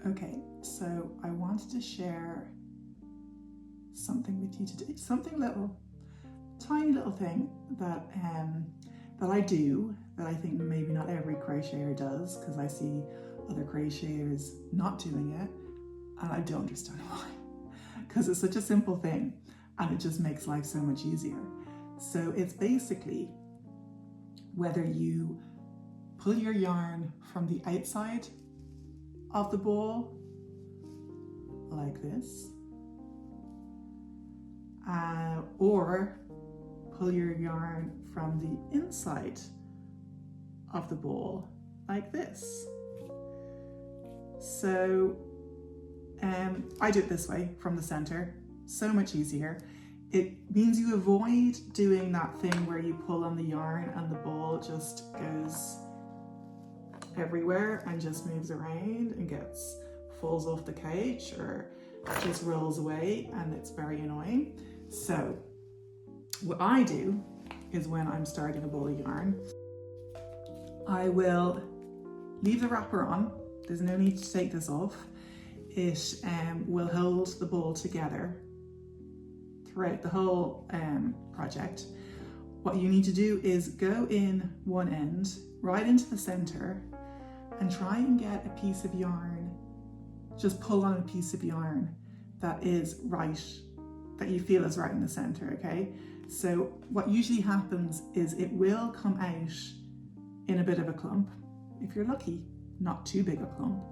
Okay, so I wanted to share something with you today, something little, tiny little thing that I do, that I think maybe not every crocheter does, because I see other crocheters not doing it, and I don't understand why, because it's such a simple thing and it just makes life so much easier. So it's basically whether you pull your yarn from the outside of the ball like this, or pull your yarn from the inside of the ball like this. So I do it this way, from the center, so much easier. It means you avoid doing that thing where you pull on the yarn and the ball just goes everywhere and just moves around and falls off the couch or just rolls away, and it's very annoying. So what I do is, when I'm starting a ball of yarn, I will leave the wrapper on. There's no need to take this off. It will hold the ball together throughout the whole project. What you need to do is go in one end, right into the center, and try and get a piece of yarn. Just pull on a piece of yarn that is right, that you feel is right in the center, okay? So what usually happens is it will come out in a bit of a clump. If you're lucky, not too big a clump,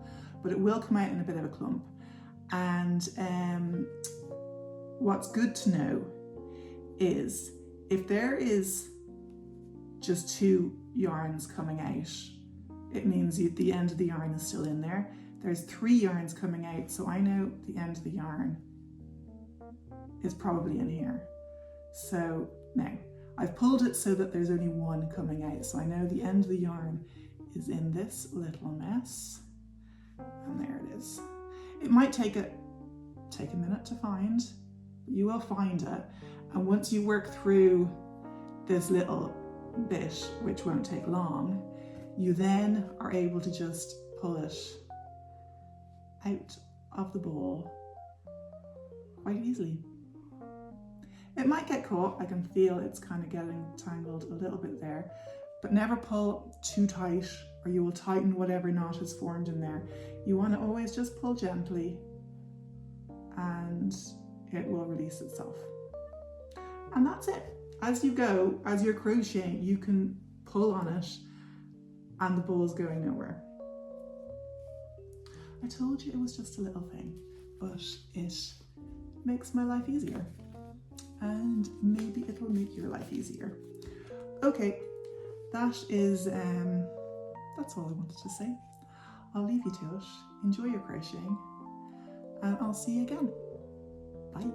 but it will come out in a bit of a clump. And what's good to know is, if there is just two yarns coming out, it means the end of the yarn is still in there. There's 3 yarns coming out, so I know the end of the yarn is probably in here. So now I've pulled it so that there's only 1 coming out, so I know the end of the yarn is in this little mess, and there it is. It might take a minute to find, but you will find it. And once you work through this little bit, which won't take long, you then are able to just pull it out of the ball quite easily. It might get caught, I can feel it's kind of getting tangled a little bit there, but never pull too tight or you will tighten whatever knot is formed in there. You want to always just pull gently and it will release itself. And that's it. As you go, as you're crocheting, you can pull on it and the ball's going nowhere. I told you it was just a little thing, but it makes my life easier. And maybe it'll make your life easier. Okay, that's all I wanted to say. I'll leave you to it. Enjoy your crocheting, and I'll see you again. Bye.